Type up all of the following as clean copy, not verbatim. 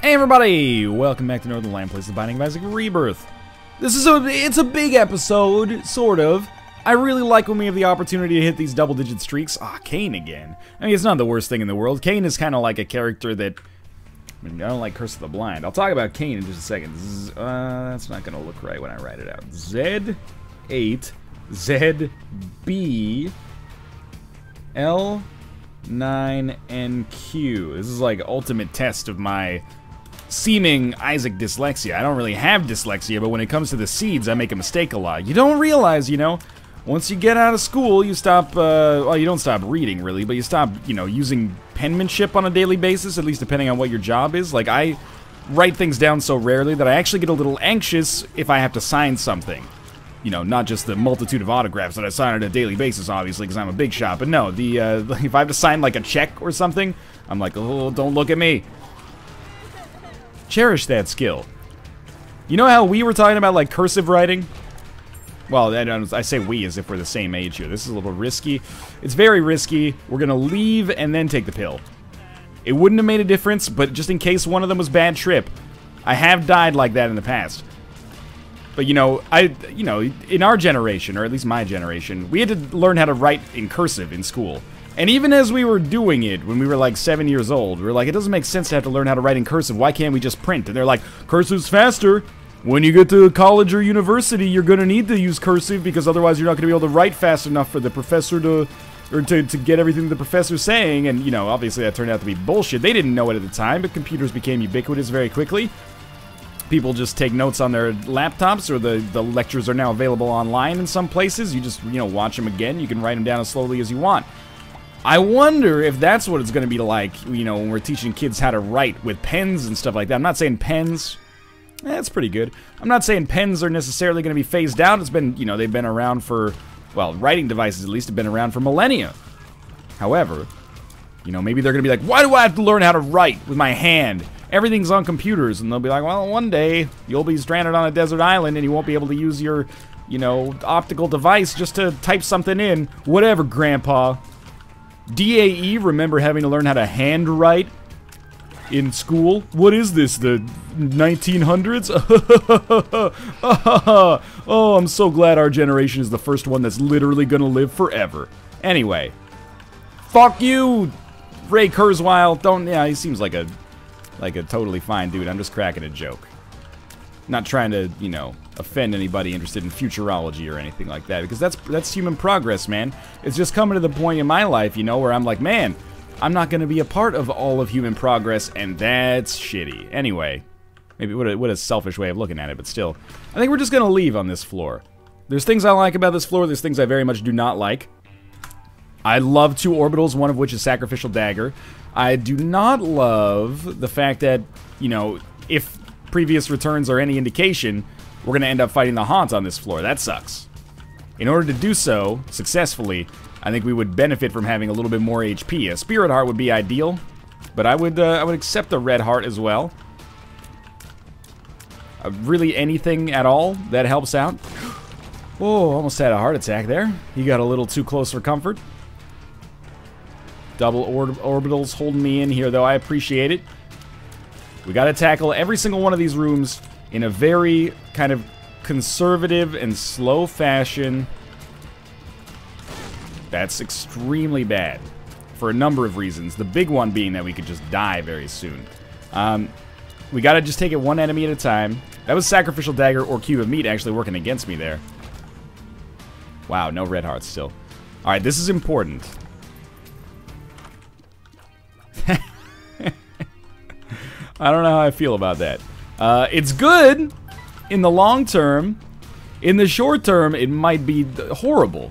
Hey everybody! Welcome back to Northern Land Place, the Binding of Isaac Rebirth. It's a big episode, sort of. I really like when we have the opportunity to hit these double-digit streaks. Ah, Cain again. I mean, it's not the worst thing in the world. Cain is kind of like a character that... I mean, I don't like Curse of the Blind. I'll talk about Cain in just a second. That's not going to look right when I write it out. Z8, ZB, L9, and Q. This is like ultimate test of my seeming Isaac dyslexia. I don't really have dyslexia, but when it comes to the seeds, I make a mistake a lot. You don't realize, you know, once you get out of school, you stop, well, you don't stop reading, really, but you stop, you know, using penmanship on a daily basis, at least depending on what your job is. Like, I write things down so rarely that I actually get a little anxious if I have to sign something. You know, not just the multitude of autographs that I sign on a daily basis, obviously, because I'm a big shot, but no, if I have to sign, like, a check or something, I'm like, oh, don't look at me. Cherish that skill. You know how we were talking about, like, cursive writing? Well, I say we as if we're the same age here. This is a little risky. It's very risky. We're gonna leave and then take the pill. It wouldn't have made a difference, but just in case one of them was bad trip. I have died like that in the past. But, you know, in our generation, or at least my generation, we had to learn how to write in cursive in school. And even as we were doing it, when we were like 7 years old, we were like, it doesn't make sense to have to learn how to write in cursive. Why can't we just print? And they're like, cursive's faster. When you get to college or university, you're going to need to use cursive because otherwise you're not going to be able to write fast enough for the professor to get everything the professor's saying. And, you know, obviously that turned out to be bullshit. They didn't know it at the time, but computers became ubiquitous very quickly. People just take notes on their laptops, or the lectures are now available online in some places. You just, you know, watch them again. You can write them down as slowly as you want. I wonder if that's what it's going to be like, you know, when we're teaching kids how to write with pens and stuff like that. I'm not saying pens. That's pretty good. I'm not saying pens are necessarily going to be phased out. It's been, you know, they've been around for, well, writing devices at least have been around for millennia. However, you know, maybe they're going to be like, why do I have to learn how to write with my hand? Everything's on computers. And they'll be like, well, one day you'll be stranded on a desert island and you won't be able to use your, you know, optical device just to type something in. Whatever, Grandpa. DAE, remember having to learn how to handwrite in school? What is this, the 1900s? Oh, I'm so glad our generation is the first one that's literally gonna live forever. Anyway, fuck you, Ray Kurzweil. Don't, yeah, he seems like a totally fine dude. I'm just cracking a joke. Not trying to, you know, offend anybody interested in futurology or anything like that, because that's human progress, man. It's just coming to the point in my life, you know, where I'm like, man, I'm not going to be a part of all of human progress, and that's shitty. Anyway, maybe what a selfish way of looking at it, but still. I think we're just going to leave on this floor. There's things I like about this floor, there's things I very much do not like. I love two orbitals, one of which is Sacrificial Dagger. I do not love the fact that, you know, if previous returns are any indication, we're going to end up fighting the Haunt on this floor. That sucks. In order to do so successfully, I think we would benefit from having a little bit more HP. A Spirit Heart would be ideal, but I would accept a Red Heart as well. Really anything at all that helps out. Oh, almost had a heart attack there. He got a little too close for comfort. Double orbitals holding me in here, though. I appreciate it. We got to tackle every single one of these rooms in a very kind of conservative and slow fashion. That's extremely bad for a number of reasons. The big one being that we could just die very soon. We got to just take it one enemy at a time. That was Sacrificial Dagger or Cube of Meat actually working against me there. Wow, no red hearts still. Alright, this is important. I don't know how I feel about that. It's good in the long term. In the short term, it might be horrible.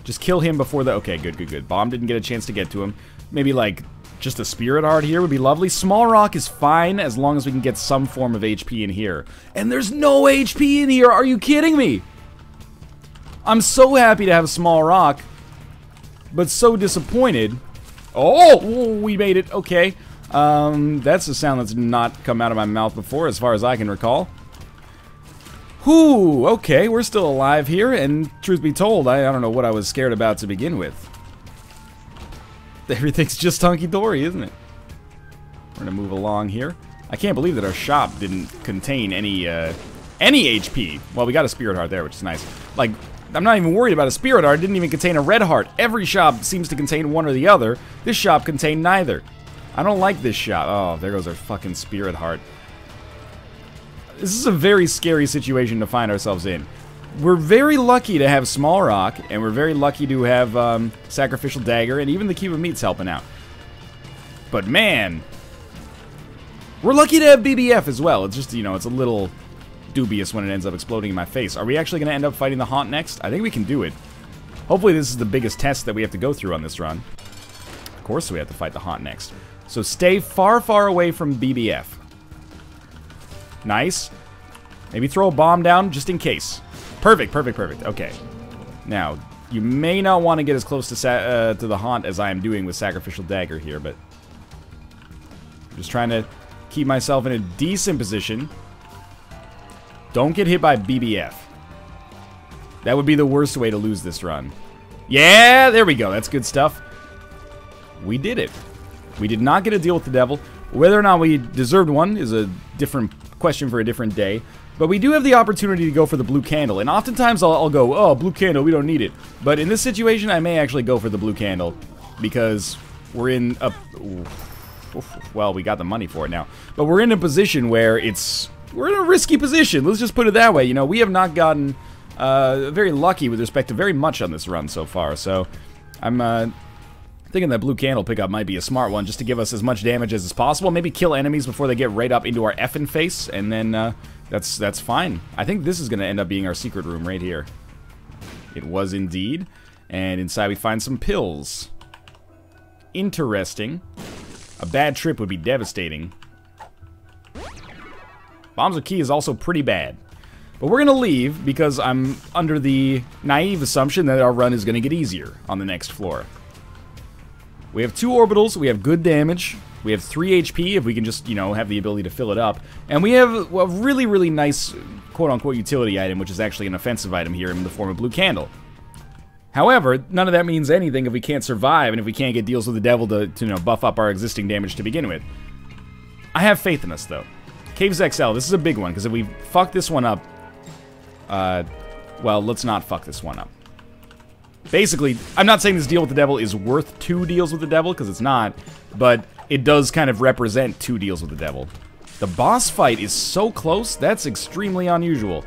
Just kill him before the... Okay, good. Bomb didn't get a chance to get to him. Maybe, like, just a Spirit Heart here would be lovely. Small Rock is fine as long as we can get some form of HP in here. And there's no HP in here! Are you kidding me? I'm so happy to have Small Rock, but so disappointed. Oh, we made it. Okay. That's a sound that's not come out of my mouth before, as far as I can recall. Whew, okay, we're still alive here, and truth be told, I don't know what I was scared about to begin with. Everything's just hunky-dory, isn't it? We're gonna move along here. I can't believe that our shop didn't contain any HP. Well, we got a spirit heart there, which is nice. Like, I'm not even worried about a spirit heart. It didn't even contain a red heart. Every shop seems to contain one or the other. This shop contained neither. I don't like this shop. Oh, there goes our fucking spirit heart. This is a very scary situation to find ourselves in. We're very lucky to have Small Rock, and we're very lucky to have Sacrificial Dagger, and even the Cube of Meat's helping out. But man, we're lucky to have BBF as well. It's just, you know, it's a little dubious when it ends up exploding in my face. Are we actually going to end up fighting the Haunt next? I think we can do it. Hopefully this is the biggest test that we have to go through on this run. Of course we have to fight the Haunt next. So stay far, far away from BBF. Nice. Maybe throw a bomb down just in case. Perfect, perfect, perfect. Okay. Now, you may not want to get as close to the Haunt as I am doing with Sacrificial Dagger here, but I'm just trying to keep myself in a decent position. Don't get hit by BBF. That would be the worst way to lose this run. Yeah, there we go. That's good stuff. We did it. We did not get a deal with the devil. Whether or not we deserved one is a different question for a different day. But we do have the opportunity to go for the blue candle. And oftentimes I'll go, oh, blue candle, we don't need it. But in this situation, I may actually go for the blue candle. Because we're in a... Well, we got the money for it now. But we're in a position where we're in a risky position. Let's just put it that way. You know, we have not gotten very lucky with respect to very much on this run so far. So I'm thinking that blue candle pickup might be a smart one just to give us as much damage as is possible. Maybe kill enemies before they get right up into our effing face. And then that's fine. I think this is going to end up being our secret room right here. It was indeed. And inside we find some pills. Interesting. A bad trip would be devastating. Bombs with Key is also pretty bad. But we're going to leave because I'm under the naive assumption that our run is going to get easier on the next floor. We have 2 orbitals, we have good damage, we have 3 HP if we can just, you know, have the ability to fill it up. And we have a really, really nice quote-unquote utility item, which is actually an offensive item here in the form of Blue Candle. However, none of that means anything if we can't survive and if we can't get deals with the devil to you know, buff up our existing damage to begin with. I have faith in us, though. Caves XL, this is a big one, because if we fuck this one up... well, let's not fuck this one up. Basically, I'm not saying this deal with the devil is worth 2 deals with the devil, because it's not, but it does kind of represent 2 deals with the devil. The boss fight is so close, that's extremely unusual.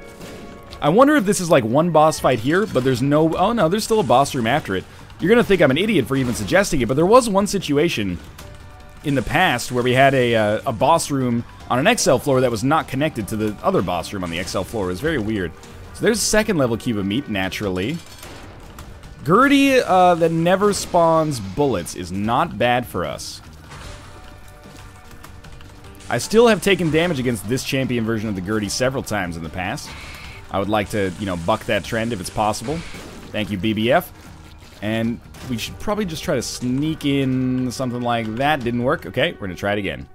I wonder if this is like one boss fight here, but there's no... Oh no, there's still a boss room after it. You're gonna think I'm an idiot for even suggesting it, but there was one situation in the past where we had a boss room on an XL floor that was not connected to the other boss room on the XL floor. It was very weird. So there's second level Cube of Meat, naturally. Gertie that never spawns bullets is not bad for us. I still have taken damage against this champion version of the Gertie several times in the past. I would like to, you know, buck that trend if it's possible. Thank you, BBF. And we should probably just try to sneak in something like that. Didn't work. Okay, we're going to try it again.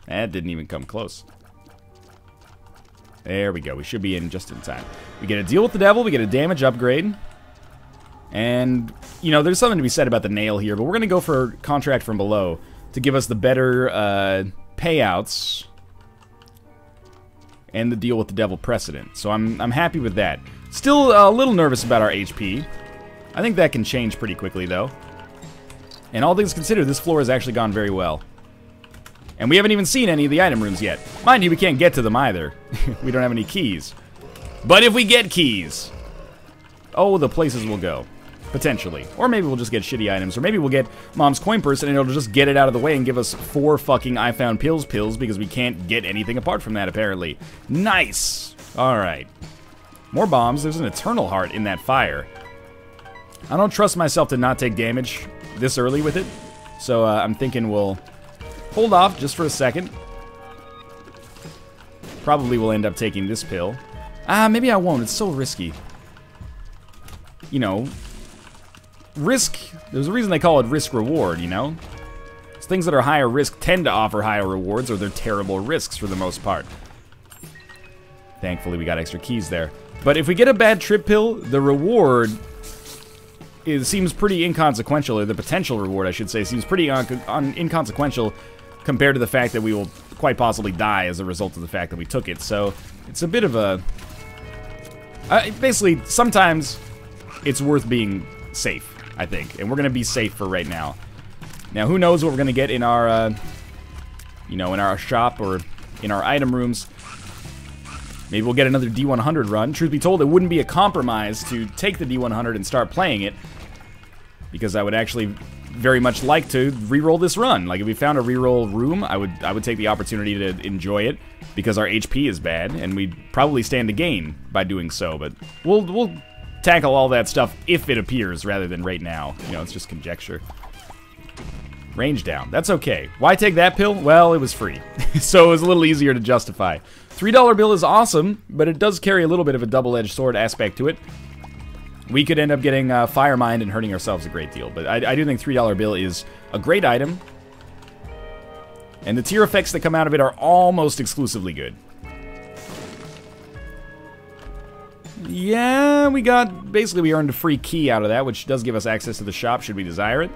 That didn't even come close. There we go. We should be in just in time. We get a deal with the devil. We get a damage upgrade. And, you know, there's something to be said about the nail here, but we're going to go for Contract from Below to give us the better payouts and the deal with the devil precedent. So I'm happy with that. Still a little nervous about our HP. I think that can change pretty quickly, though. And all things considered, this floor has actually gone very well. And we haven't even seen any of the item rooms yet. Mind you, we can't get to them either. We don't have any keys. But if we get keys... Oh, the places will go. Potentially. Or maybe we'll just get shitty items. Or maybe we'll get Mom's coin purse and it'll just get it out of the way and give us 4 fucking I found pills because we can't get anything apart from that, apparently. Nice! Alright. More bombs. There's an eternal heart in that fire. I don't trust myself to not take damage this early with it. So I'm thinking we'll hold off just for a second. Probably will end up taking this pill. Maybe I won't. It's so risky. You know, risk, there's a reason they call it risk-reward, you know? It's things that are higher risk tend to offer higher rewards, or they're terrible risks for the most part. Thankfully, we got extra keys there. But if we get a bad trip pill, the reward seems pretty inconsequential, or the potential reward, I should say, seems pretty inconsequential compared to the fact that we will quite possibly die as a result of the fact that we took it. So it's a bit of a... basically, sometimes it's worth being safe, I think. And we're going to be safe for right now. Now, who knows what we're going to get in our, you know, in our shop or in our item rooms. Maybe we'll get another D100 run. Truth be told, it wouldn't be a compromise to take the D100 and start playing it, because I would actually very much like to reroll this run. Like, if we found a reroll room, I would take the opportunity to enjoy it, because our HP is bad, and we'd probably stand to gain by doing so. But we'll tackle all that stuff if it appears, rather than right now. You know, it's just conjecture. Range down. That's okay. Why take that pill? Well, it was free. So it was a little easier to justify. $3 bill is awesome, but it does carry a little bit of a double-edged sword aspect to it. We could end up getting Fire Mind and hurting ourselves a great deal, but I do think $3 bill is a great item. And the tier effects that come out of it are almost exclusively good. Yeah, we earned a free key out of that, which does give us access to the shop should we desire it.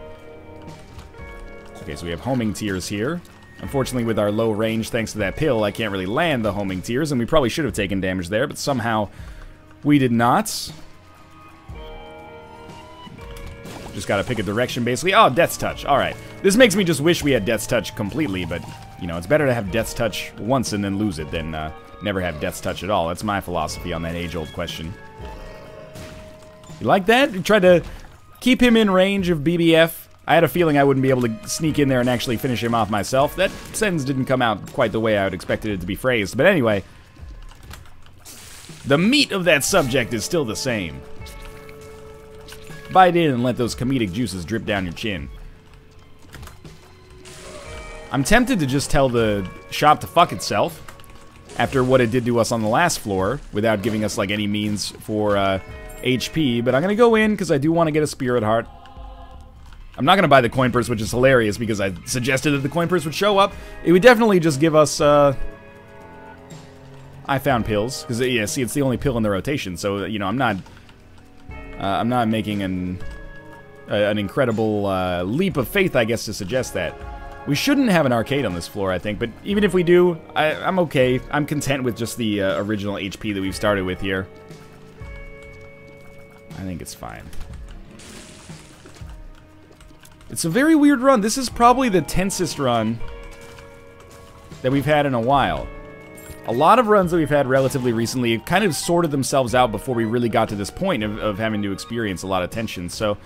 Okay, so we have homing tiers here. Unfortunately, with our low range, thanks to that pill, I can't really land the homing tiers, and we probably should have taken damage there, but somehow we did not. Just gotta pick a direction, basically. Oh, Death's Touch. Alright. This makes me just wish we had Death's Touch completely, but, you know, it's better to have Death's Touch once and then lose it than never have Death's Touch at all. That's my philosophy on that age-old question. You like that? You tried to keep him in range of BBF. I had a feeling I wouldn't be able to sneak in there and actually finish him off myself. That sentence didn't come out quite the way I would expected it to be phrased. But anyway, the meat of that subject is still the same. Bite in and let those comedic juices drip down your chin. I'm tempted to just tell the shop to fuck itself after what it did to us on the last floor without giving us like any means for HP, but I'm gonna go in because I do want to get a Spirit Heart. I'm not going to buy the coin purse, which is hilarious because I suggested that the coin purse would show up. It would definitely just give us, I found pills. Because, yeah, see, it's the only pill in the rotation. So, you know, I'm not making an incredible leap of faith, I guess, to suggest that. We shouldn't have an arcade on this floor, I think. But even if we do, I'm okay. I'm content with just the original HP that we've started with here. I think it's fine. It's a very weird run. This is probably the tensest run that we've had in a while. A lot of runs that we've had relatively recently have kind of sorted themselves out before we really got to this point of having to experience a lot of tension. So,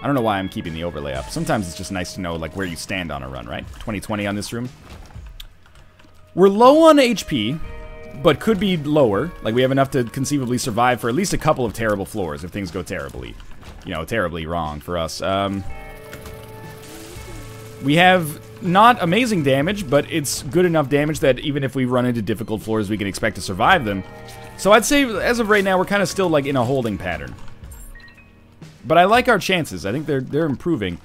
I don't know why I'm keeping the overlay up. Sometimes it's just nice to know like where you stand on a run, right? 20/20 on this room. We're low on HP, but could be lower. Like, we have enough to conceivably survive for at least a couple of terrible floors if things go terribly, you know, terribly wrong for us. We have not amazing damage, but it's good enough damage that even if we run into difficult floors, we can expect to survive them. So I'd say, as of right now, we're kind of still, like, in a holding pattern. But I like our chances. I think they're improving.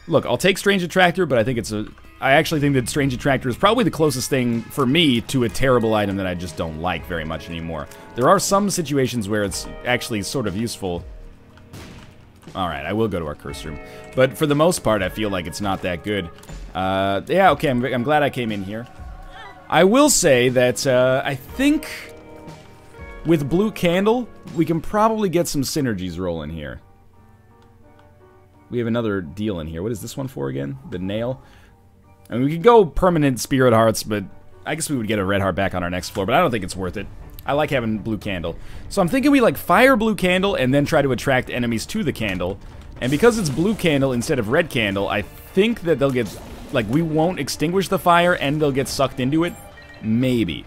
Look, I'll take Strange Attractor, but I think it's a... I actually think that Strange Attractor is probably the closest thing, for me, to a terrible item that I just don't like very much anymore. There are some situations where it's actually sort of useful... Alright, I will go to our curse room. But for the most part, I feel like it's not that good. Yeah, okay, I'm glad I came in here. I will say that I think with Blue Candle, we can probably get some synergies rolling here. We have another deal in here. What is this one for again? The nail? I mean, we could go permanent Spirit Hearts, but I guess we would get a Red Heart back on our next floor, but I don't think it's worth it. I like having Blue Candle. So I'm thinking we, like, fire Blue Candle and then try to attract enemies to the candle. And because it's Blue Candle instead of Red Candle, I think that they'll get... Like, we won't extinguish the fire and they'll get sucked into it. Maybe.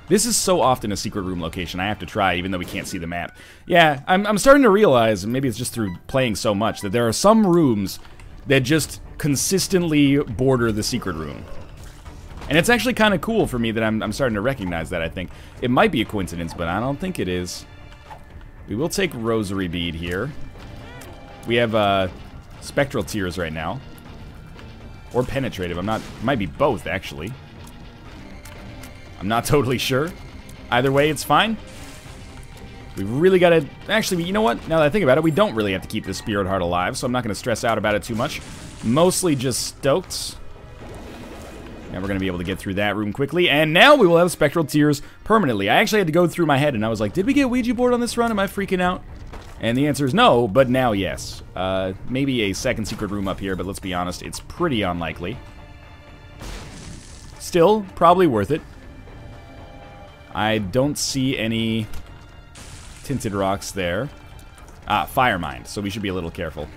This is so often a secret room location I have to try, even though we can't see the map. Yeah, I'm starting to realize, and maybe it's just through playing so much, that there are some rooms that just consistently border the secret room. And it's actually kind of cool for me that I'm starting to recognize that, I think. It might be a coincidence, but I don't think it is. We will take Rosary Bead here. We have Spectral Tears right now. Or Penetrative, I'm not... Might be both, actually. I'm not totally sure. Either way, it's fine. We've really got to... Actually, you know what? Now that I think about it, we don't really have to keep this Spirit Heart alive, so I'm not going to stress out about it too much. Mostly just stoked. Now we're going to be able to get through that room quickly, and now we will have Spectral Tears permanently. I actually had to go through my head, and I was like, did we get Ouija board on this run? Am I freaking out? And the answer is no, but now yes. Maybe a second secret room up here, but let's be honest, it's pretty unlikely. Still, probably worth it. I don't see any tinted rocks there. Fire Mind, so we should be a little careful.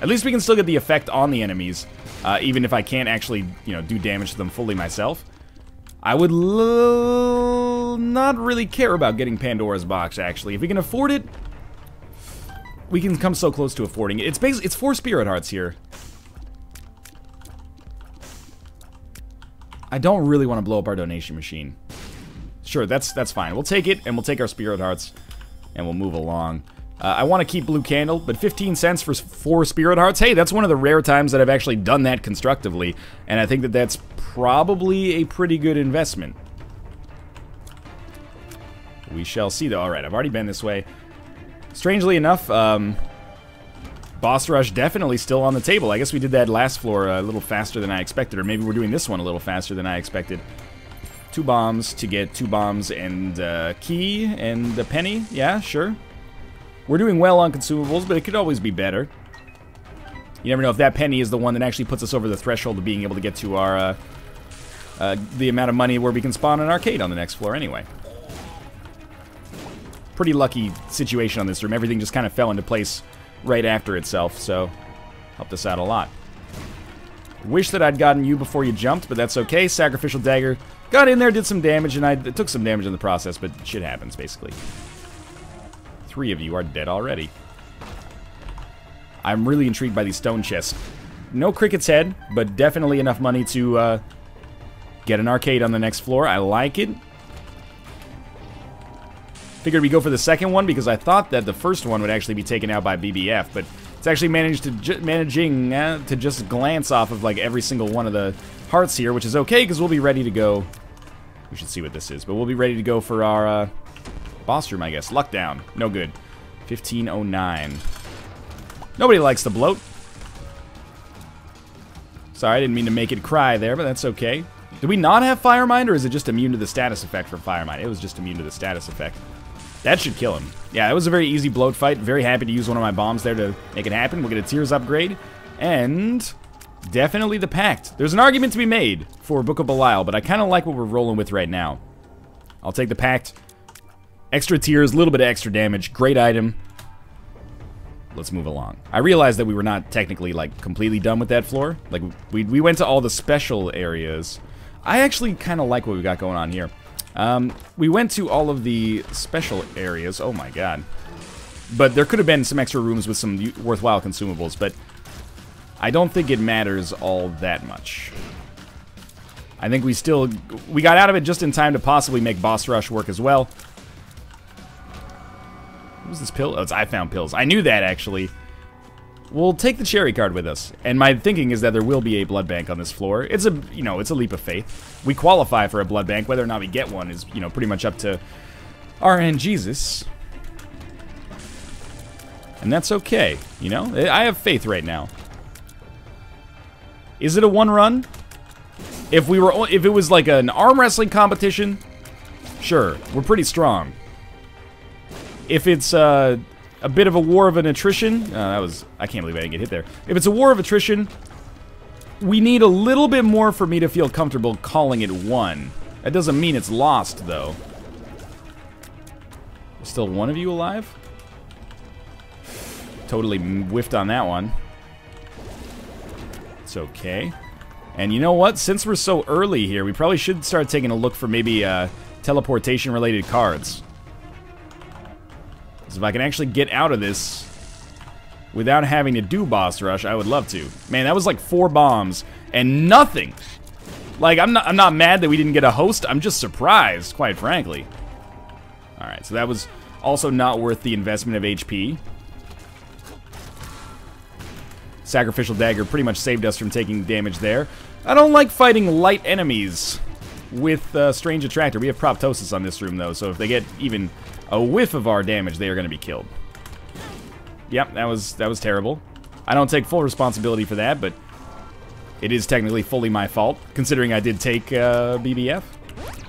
At least we can still get the effect on the enemies, even if I can't actually, you know, do damage to them fully myself. I would not really care about getting Pandora's Box, actually. If we can afford it, we can come so close to affording it. It's basically, it's 4 Spirit Hearts here. I don't really want to blow up our donation machine. Sure, that's fine. We'll take it, and we'll take our Spirit Hearts, and we'll move along. I want to keep Blue Candle, but 15 cents for 4 Spirit Hearts? Hey, that's one of the rare times that I've actually done that constructively, and I think that that's probably a pretty good investment. We shall see, though. Alright, I've already been this way. Strangely enough, Boss Rush definitely still on the table. I guess we did that last floor a little faster than I expected, or maybe we're doing this one a little faster than I expected. 2 bombs to get 2 bombs and key and a penny. Yeah, sure. We're doing well on consumables, but it could always be better. You never know if that penny is the one that actually puts us over the threshold of being able to get to our the amount of money where we can spawn an arcade on the next floor anyway. Pretty lucky situation on this room. Everything just kind of fell into place right after itself, so helped us out a lot. Wish that I'd gotten you before you jumped, but that's okay. Sacrificial Dagger got in there, did some damage, and I took some damage in the process, but shit happens, basically. 3 of you are dead already. I'm really intrigued by these stone chests. No Cricket's Head, but definitely enough money to get an arcade on the next floor. I like it. Figured we'd go for the second one because I thought that the first one would actually be taken out by BBF, but it's actually managing to just glance off of like every single one of the hearts here, which is okay because we'll be ready to go. We should see what this is, but we'll be ready to go for our boss room, I guess. Luck down. No good. 1509. Nobody likes the bloat. Sorry, I didn't mean to make it cry there, but that's okay. Do we not have Fire Mind, or is it just immune to the status effect from Fire Mind? It was just immune to the status effect. That should kill him. Yeah, it was a very easy bloat fight. Very happy to use one of my bombs there to make it happen. We'll get a Tears upgrade. And definitely the Pact. There's an argument to be made for Book of Belial, but I kind of like what we're rolling with right now. I'll take the Pact. Extra Tears, a little bit of extra damage. Great item. Let's move along. I realized that we were not technically, like, completely done with that floor. Like, we went to all the special areas. I actually kind of like what we got going on here. We went to all of the special areas. Oh my god. But there could have been some extra rooms with some worthwhile consumables, but I don't think it matters all that much. I think we got out of it just in time to possibly make Boss Rush work as well. What was this pill? Oh, it's I found pills. I knew that, actually. We'll take the cherry card with us. And my thinking is that there will be a blood bank on this floor. It's a, you know, it's a leap of faith. We qualify for a blood bank. Whether or not we get one is, you know, pretty much up to RN Jesus. And that's okay, you know? I have faith right now. Is it a one run? If it was like an arm wrestling competition, sure, we're pretty strong. If it's a bit of a war of an attrition, I can't believe I didn't get hit there. If it's a war of attrition, we need a little bit more for me to feel comfortable calling it won. That doesn't mean it's lost, though. There's still one of you alive? Totally whiffed on that one. It's okay. And you know what? Since we're so early here, we probably should start taking a look for maybe teleportation-related cards. Because if I can actually get out of this without having to do Boss Rush, I would love to. Man, that was like 4 bombs and nothing. Like, I'm not mad that we didn't get a host. I'm just surprised, quite frankly. Alright, so that was also not worth the investment of HP. Sacrificial Dagger pretty much saved us from taking damage there. I don't like fighting light enemies. with Strange Attractor. We have Proptosis on this room, though, so if they get even a whiff of our damage, they are going to be killed. Yep, that was terrible. I don't take full responsibility for that, but it is technically fully my fault, considering I did take BBF.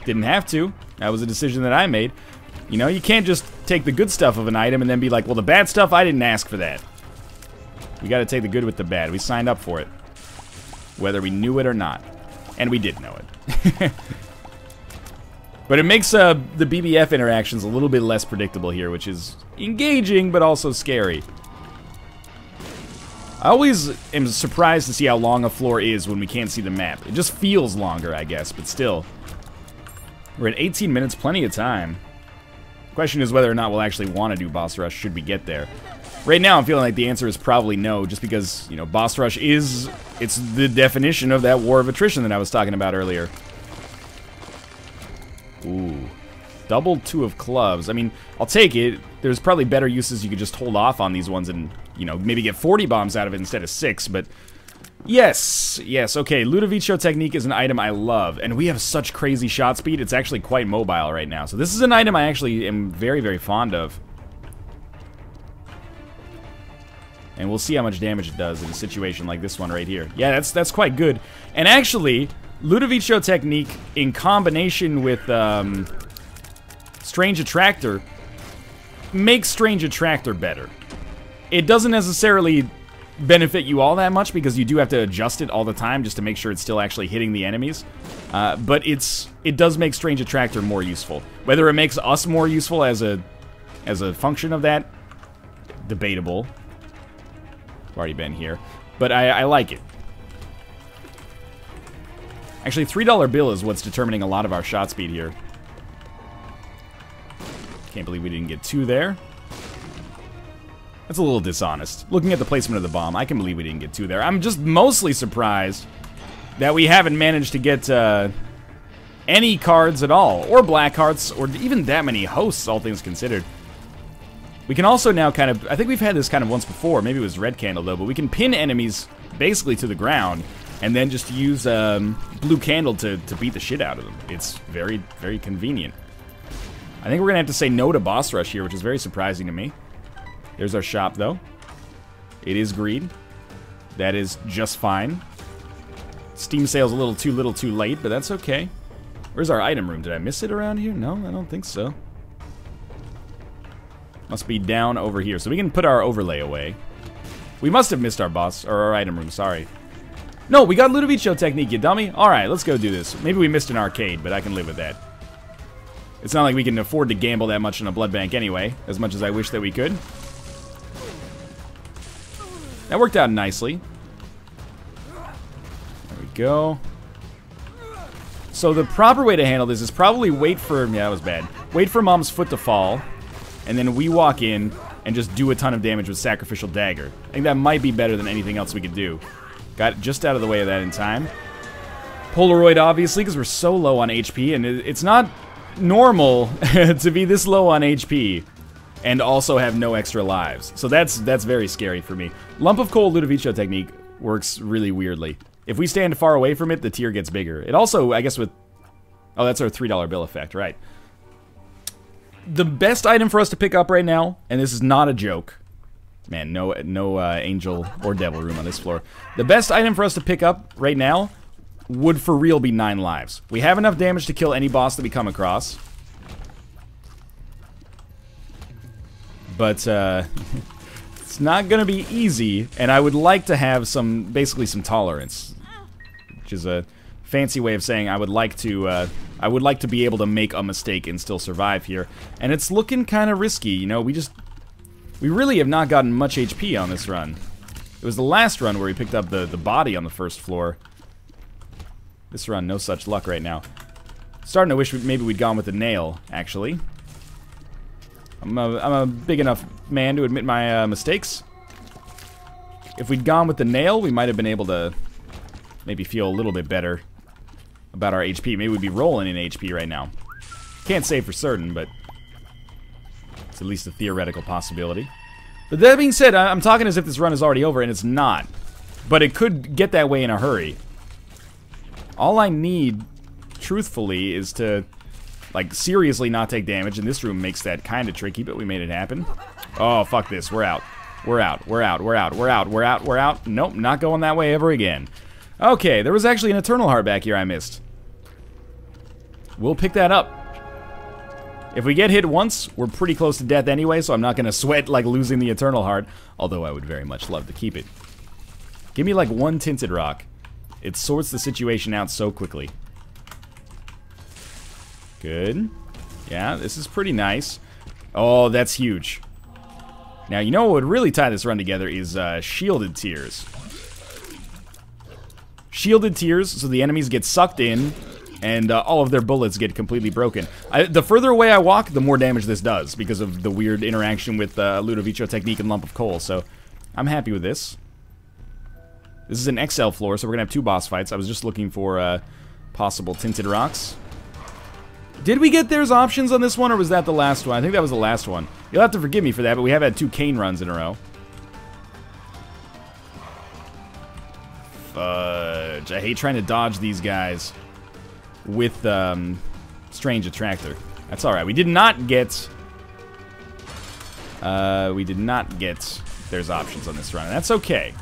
Didn't have to. That was a decision that I made. You know, you can't just take the good stuff of an item and then be like, well, the bad stuff, I didn't ask for that. We got to take the good with the bad. We signed up for it, whether we knew it or not. And we did know it. But it makes the BBF interactions a little bit less predictable here, which is engaging, but also scary. I always am surprised to see how long a floor is when we can't see the map. It just feels longer, I guess, but still. We're at 18 minutes, plenty of time. Question is whether or not we'll actually want to do boss rush should we get there. Right now, I'm feeling like the answer is probably no, just because, you know, boss rush is, it's the definition of that war of attrition that I was talking about earlier. Ooh. Double 2 of clubs. I mean, I'll take it. There's probably better uses you could just hold off on these ones and, you know, maybe get 40 bombs out of it instead of 6, but... Yes, okay, Ludovico technique is an item I love, and we have such crazy shot speed, it's actually quite mobile right now. So this is an item I actually am very, very fond of. And we'll see how much damage it does in a situation like this one right here. Yeah, that's quite good. And actually, Ludovico technique in combination with Strange Attractor makes Strange Attractor better. It doesn't necessarily benefit you all that much because you do have to adjust it all the time just to make sure it's still actually hitting the enemies. But it does make Strange Attractor more useful. Whether it makes us more useful as a function of that, debatable. I've already been here, but I like it. Actually, $3 bill is what's determining a lot of our shot speed here. Can't believe we didn't get 2 there. That's a little dishonest. Looking at the placement of the bomb, I can believe we didn't get 2 there. I'm just mostly surprised that we haven't managed to get any cards at all, or black hearts, or even that many hosts, all things considered. We can also now kind of, I think we've had this kind of once before, maybe it was Red Candle though, but we can pin enemies basically to the ground, and then just use Blue Candle to beat the shit out of them. It's very, very convenient. I think we're gonna have to say no to boss rush here, which is very surprising to me. There's our shop, though. It is greed. That is just fine. Steam sale's a little too late, but that's okay. Where's our item room? Did I miss it around here? No, I don't think so. Must be down over here. So we can put our overlay away. We must have missed our boss, or our item room, sorry. No, we got Ludovico technique, you dummy. Alright, let's go do this. Maybe we missed an arcade, but I can live with that. It's not like we can afford to gamble that much in a blood bank anyway, as much as I wish that we could. That worked out nicely. There we go. So the proper way to handle this is probably wait for... Yeah, that was bad. Wait for Mom's foot to fall, and then we walk in and just do a ton of damage with Sacrificial Dagger. I think that might be better than anything else we could do. Got just out of the way of that in time. Polaroid, obviously, because we're so low on HP, and it's not normal to be this low on HP and also have no extra lives. So that's very scary for me. Lump of Coal Ludovico technique works really weirdly. If we stand far away from it, the tier gets bigger. It also, I guess with... Oh, that's our $3 bill effect, right. The best item for us to pick up right now, and this is not a joke. Man, no angel or devil room on this floor. The best item for us to pick up right now would for real be 9 lives. We have enough damage to kill any boss that we come across. But, it's not gonna be easy, and I would like to have basically some tolerance. Which is a fancy way of saying I would like to be able to make a mistake and still survive here. And it's looking kind of risky, you know, we really have not gotten much HP on this run. It was the last run where we picked up the body on the first floor. This run, no such luck right now. Starting to wish maybe we'd gone with the nail, actually. I'm a big enough man to admit my mistakes. If we'd gone with the nail, we might have been able to maybe feel a little bit better about our HP. Maybe we'd be rolling in HP right now. Can't say for certain, but it's at least a theoretical possibility. But that being said, I'm talking as if this run is already over, and it's not. But it could get that way in a hurry. All I need, truthfully, is to, like, seriously not take damage, and this room makes that kind of tricky, but we made it happen. Oh, fuck this. We're out. We're out. We're out. We're out. We're out. We're out. We're out. Nope, not going that way ever again. Okay, there was actually an Eternal Heart back here I missed. We'll pick that up. If we get hit once, we're pretty close to death anyway, so I'm not going to sweat, like, losing the Eternal Heart, although I would very much love to keep it. Give me, like, one Tinted Rock. It sorts the situation out so quickly. Good. Yeah, this is pretty nice. Oh, that's huge. Now, you know what would really tie this run together is Shielded Tears. Shielded Tears, so the enemies get sucked in, and all of their bullets get completely broken. The further away I walk, the more damage this does, because of the weird interaction with Ludovico Technique and Lump of Coal, so I'm happy with this. This is an XL floor, so we're going to have 2 boss fights. I was just looking for possible Tinted Rocks. Did we get there's options on this one, or was that the last one? I think that was the last one. You'll have to forgive me for that, but we have had 2 cane runs in a row. Fudge. I hate trying to dodge these guys with Strange Attractor. That's alright. We did not get... there's options on this run. That's okay.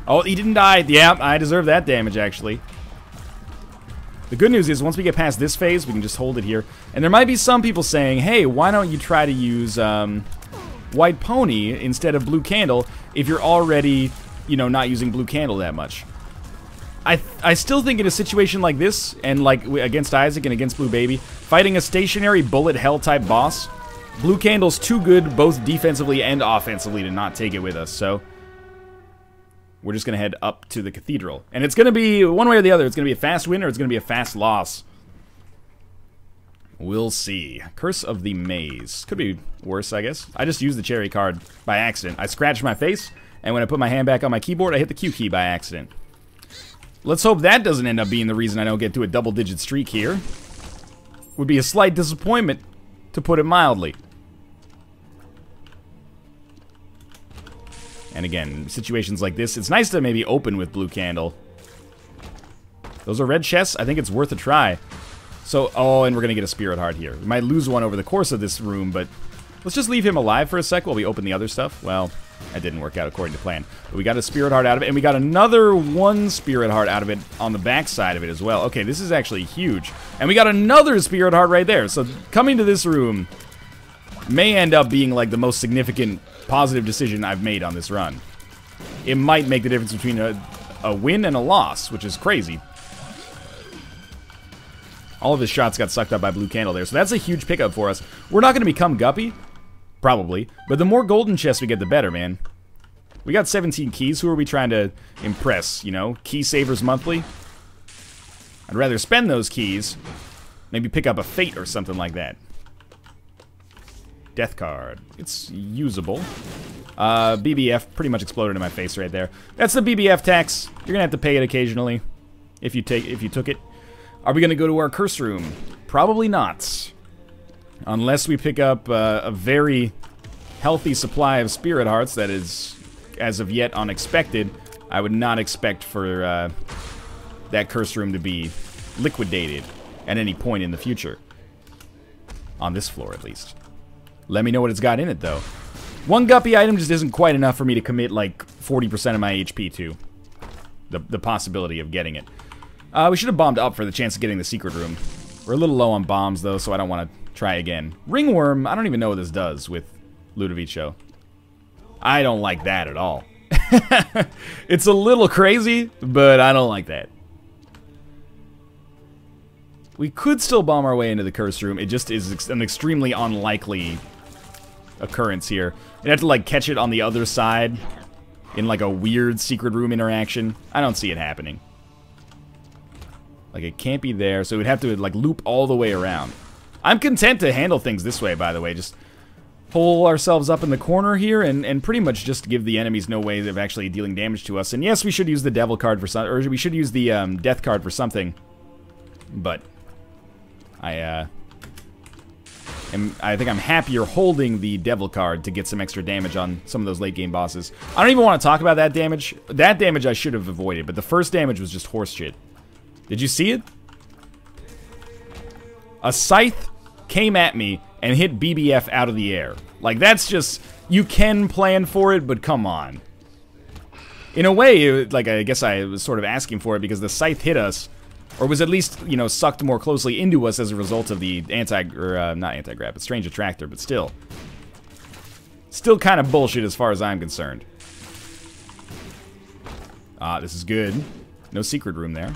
Oh, he didn't die. Yeah, I deserve that damage, actually. The good news is, once we get past this phase, we can just hold it here. And there might be some people saying, hey, why don't you try to use White Pony instead of Blue Candle if you're already, you know, not using Blue Candle that much. I still think in a situation like this, and like against Isaac and against Blue Baby, fighting a stationary bullet hell type boss, Blue Candle's too good both defensively and offensively to not take it with us, so we're just going to head up to the Cathedral. And it's going to be, one way or the other, it's going to be a fast win or it's going to be a fast loss. We'll see. Curse of the Maze. Could be worse, I guess. I just used the cherry card by accident. I scratched my face, and when I put my hand back on my keyboard, I hit the Q key by accident. Let's hope that doesn't end up being the reason I don't get to a double-digit streak here. Would be a slight disappointment, to put it mildly. And again, situations like this, it's nice to maybe open with Blue Candle. Those are red chests. I think it's worth a try. So, oh, and we're going to get a Spirit Heart here. We might lose one over the course of this room, but let's just leave him alive for a sec while we open the other stuff. Well, that didn't work out according to plan. But we got a Spirit Heart out of it, and we got another 1 Spirit Heart out of it on the back side of it as well. Okay, this is actually huge. And we got another Spirit Heart right there. So coming to this room may end up being like the most significant positive decision I've made on this run. It might make the difference between a win and a loss, which is crazy. All of his shots got sucked up by Blue Candle there, so that's a huge pickup for us. We're not going to become Guppy, probably, but the more golden chests we get, the better, man. We got 17 keys. Who are we trying to impress, you know? Key Savers Monthly? I'd rather spend those keys, maybe pick up a Fate or something like that. Death card. It's usable. BBF pretty much exploded in my face right there. That's the BBF tax. You're gonna have to pay it occasionally if you took it. Are we gonna go to our curse room? Probably not. Unless we pick up a very healthy supply of Spirit Hearts that is, as of yet, unexpected. I would not expect for that curse room to be liquidated at any point in the future. On this floor, at least. Let me know what it's got in it, though. 1 Guppy item just isn't quite enough for me to commit, like, 40% of my HP to. The possibility of getting it. We should have bombed up for the chance of getting the secret room. We're a little low on bombs, though, so I don't want to try again. Ringworm, I don't even know what this does with Ludovico. I don't like that at all. It's a little crazy, but I don't like that. We could still bomb our way into the curse room. It just is an extremely unlikely occurrence here. You'd have to, like, catch it on the other side in, like, a weird secret room interaction. I don't see it happening. Like, it can't be there, so we'd have to, like, loop all the way around. I'm content to handle things this way, by the way. Just pull ourselves up in the corner here and pretty much just give the enemies no way of actually dealing damage to us. And yes, we should use the devil card for something, or we should use the death card for something. But I think I'm happier holding the devil card to get some extra damage on some of those late game bosses. I don't even want to talk about that damage. That damage I should have avoided, but the first damage was just horse shit. Did you see it? A scythe came at me and hit BBF out of the air. Like, that's just... You can plan for it, but come on. In a way, like, I guess I was sort of asking for it because the scythe hit us, or was at least, you know, sucked more closely into us as a result of the not anti-grav, but strange attractor, but still. Still kind of bullshit as far as I'm concerned. Ah, this is good. No secret room there.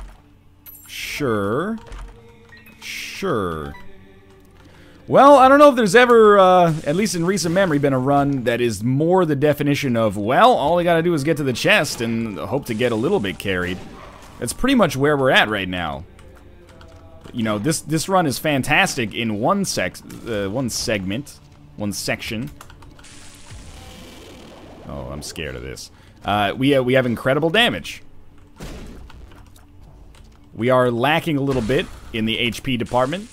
Sure. Sure. Well, I don't know if there's ever, at least in recent memory, been a run that is more the definition of, well, all we gotta do is get to the chest and hope to get a little bit carried. That's pretty much where we're at right now. You know, this run is fantastic in one segment, one section. Oh, I'm scared of this. We have incredible damage. We are lacking a little bit in the HP department.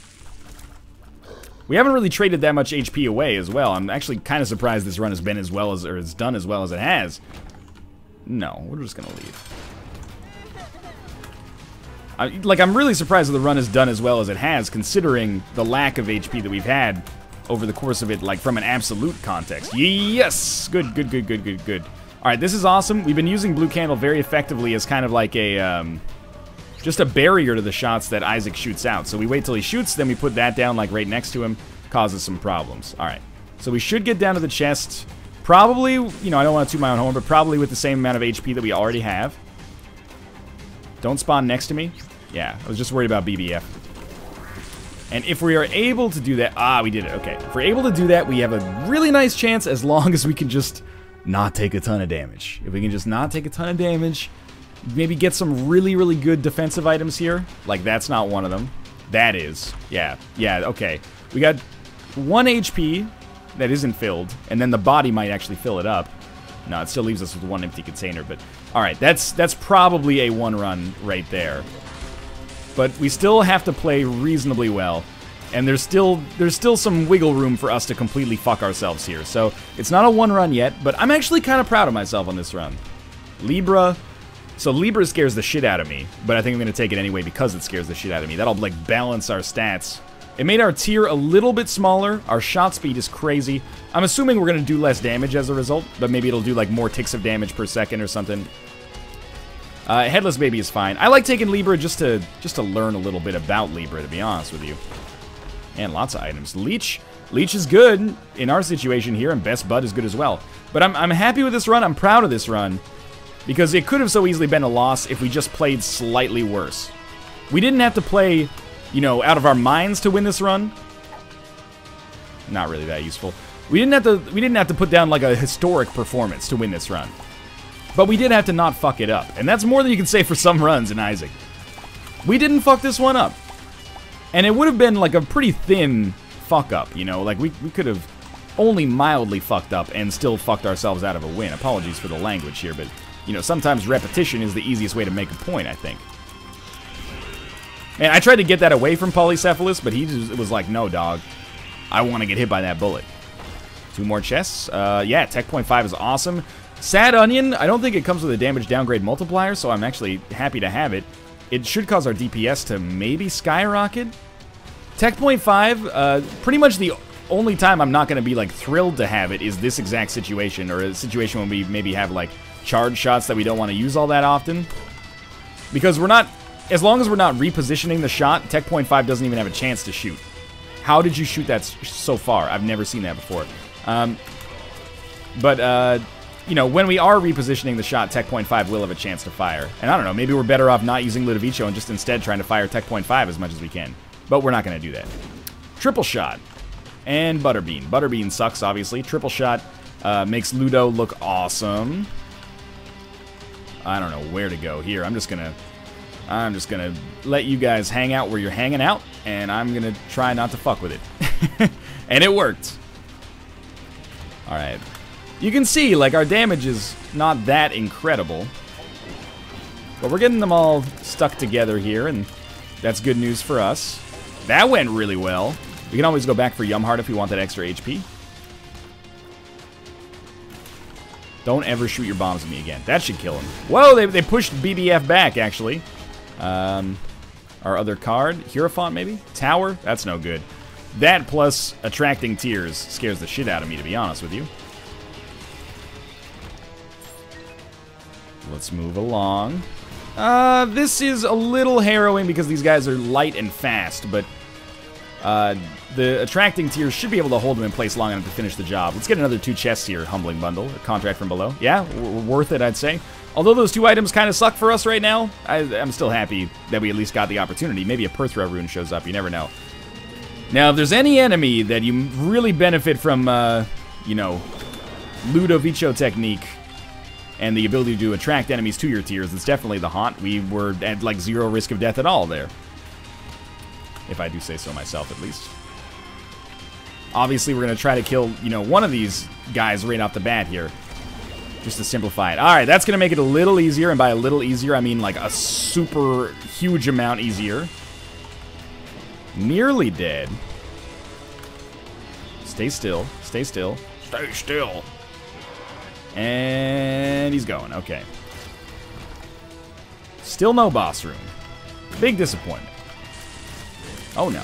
We haven't really traded that much HP away as well. I'm actually kind of surprised this run has been as well as, or has done as well as it has. No, we're just gonna leave. I'm really surprised that the run has done as well as it has, considering the lack of HP that we've had over the course of it, like from an absolute context. Yes! Good, good, good, good, good, good. Alright, this is awesome. We've been using Blue Candle very effectively as kind of like a, just a barrier to the shots that Isaac shoots out. So we wait till he shoots, then we put that down like right next to him. Causes some problems. Alright. So we should get down to the chest. Probably, you know, I don't want to toot my own horn, but probably with the same amount of HP that we already have. Don't spawn next to me. Yeah, I was just worried about BBF. And if we are able to do that... Ah, we did it. Okay. If we're able to do that, we have a really nice chance as long as we can just not take a ton of damage. If we can just not take a ton of damage... Maybe get some really, really good defensive items here. Like, that's not one of them. That is. Yeah. Yeah, okay. We got 1 HP that isn't filled, and then the body might actually fill it up. No, it still leaves us with 1 empty container, but... Alright, that's probably a 1 run right there. But we still have to play reasonably well. And there's still some wiggle room for us to completely fuck ourselves here. So, it's not a 1 run yet, but I'm actually kind of proud of myself on this run. Libra... So Libra scares the shit out of me, but I think I'm going to take it anyway because it scares the shit out of me. That'll, like, balance our stats. It made our tier a little bit smaller. Our shot speed is crazy. I'm assuming we're going to do less damage as a result, but maybe it'll do, like, more ticks of damage per second or something. Headless Baby is fine. I like taking Libra just to learn a little bit about Libra, to be honest with you. And lots of items. Leech is good in our situation here, and Best Bud is good as well. But I'm happy with this run. I'm proud of this run. Because it could have so easily been a loss if we just played slightly worse. We didn't have to play, you know, out of our minds to win this run. Not really that useful. We didn't have to put down like a historic performance to win this run. But we did have to not fuck it up. And that's more than you can say for some runs in Isaac. We didn't fuck this one up. And it would have been like a pretty thin fuck up, you know? Like we could have only mildly fucked up and still fucked ourselves out of a win. Apologies for the language here, but... You know, sometimes repetition is the easiest way to make a point, I think. Man, I tried to get that away from Polycephalus, but he just was like, no, dog. I want to get hit by that bullet. 2 more chests. Yeah, Tech Point 5 is awesome. Sad Onion, I don't think it comes with a damage downgrade multiplier, so I'm actually happy to have it. It should cause our DPS to maybe skyrocket. Tech Point 5, pretty much the only time I'm not going to be, like, thrilled to have it is this exact situation, or a situation when we maybe have, like, charge shots that we don't want to use all that often. Because we're not... As long as we're not repositioning the shot, Tech Point 5 doesn't even have a chance to shoot. How did you shoot that so far? I've never seen that before. You know, when we are repositioning the shot, Tech Point 5 will have a chance to fire. And I don't know, maybe we're better off not using Ludovico and just instead trying to fire Tech Point 5 as much as we can. But we're not going to do that. Triple shot. And Butterbean. Butterbean sucks, obviously. Triple shot makes Ludo look awesome. I don't know where to go here. I'm just gonna let you guys hang out where you're hanging out, and I'm gonna try not to fuck with it. And it worked. Alright. You can see, like, our damage is not that incredible. But we're getting them all stuck together here, and that's good news for us. That went really well. We can always go back for Yumheart if we want that extra HP. Don't ever shoot your bombs at me again. That should kill him. Whoa, they pushed BBF back, actually. our other card. Hierophant, maybe? Tower? That's no good. That plus attracting tears scares the shit out of me, to be honest with you. Let's move along. This is a little harrowing because these guys are light and fast, but the attracting tears should be able to hold them in place long enough to finish the job. Let's get another 2 chests here. Humbling bundle, a contract from below. Yeah, worth it, I'd say. Although those 2 items kind of suck for us right now, I'm still happy that we at least got the opportunity. Maybe a Perthra rune shows up, you never know. Now, if there's any enemy that you really benefit from, you know, Ludovico technique and the ability to attract enemies to your tiers, it's definitely the Haunt. We were at, like, 0 risk of death at all there. If I do say so myself, at least. Obviously, we're going to try to kill, you know, one of these guys right off the bat here. Just to simplify it. Alright, that's going to make it a little easier, and by a little easier, I mean, like, a super huge amount easier. Nearly dead. Stay still. Stay still. Stay still. And he's going. Okay. Still no boss room. Big disappointment. Oh, no.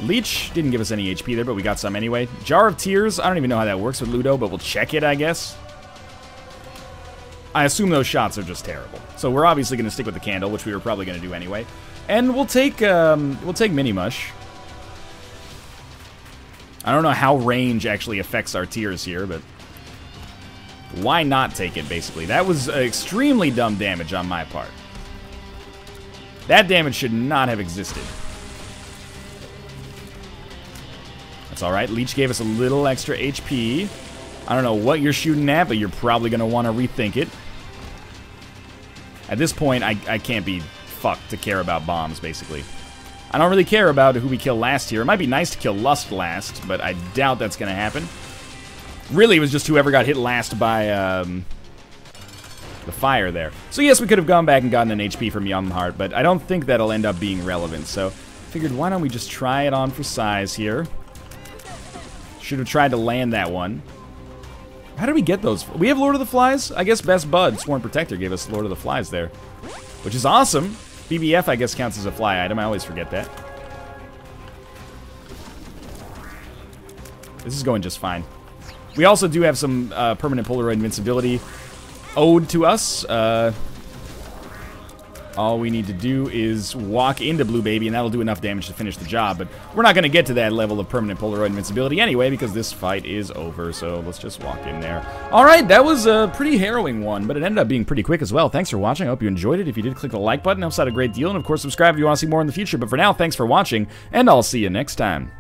Leech didn't give us any HP there, but we got some anyway. Jar of Tears. I don't even know how that works with Ludo, but we'll check it, I guess. I assume those shots are just terrible. So we're obviously going to stick with the candle, which we were probably going to do anyway. And we'll take Mini Mush. I don't know how range actually affects our tiers here, but why not take it, basically? That was extremely dumb damage on my part. That damage should not have existed. That's alright. Leech gave us a little extra HP. I don't know what you're shooting at, but you're probably going to want to rethink it. At this point, I can't be fucked to care about bombs, basically. I don't really care about who we kill last here. It might be nice to kill Lust last, but I doubt that's going to happen. Really, it was just whoever got hit last by the fire there. So yes, we could have gone back and gotten an HP from Yumheart, but I don't think that'll end up being relevant. So figured, why don't we just try it on for size here. Should have tried to land that one. How did we get those? We have Lord of the Flies? I guess Best Bud, Sworn Protector, gave us Lord of the Flies there. Which is awesome. BBF, I guess, counts as a fly item. I always forget that. This is going just fine. We also do have some permanent Polaroid invincibility owed to us. All we need to do is walk into Blue Baby, and that'll do enough damage to finish the job. But we're not going to get to that level of permanent Polaroid invincibility anyway, because this fight is over. So let's just walk in there. All right, that was a pretty harrowing one, but it ended up being pretty quick as well. Thanks for watching. I hope you enjoyed it. If you did, click the like button. It helps out a great deal. And, of course, subscribe if you want to see more in the future. But for now, thanks for watching, and I'll see you next time.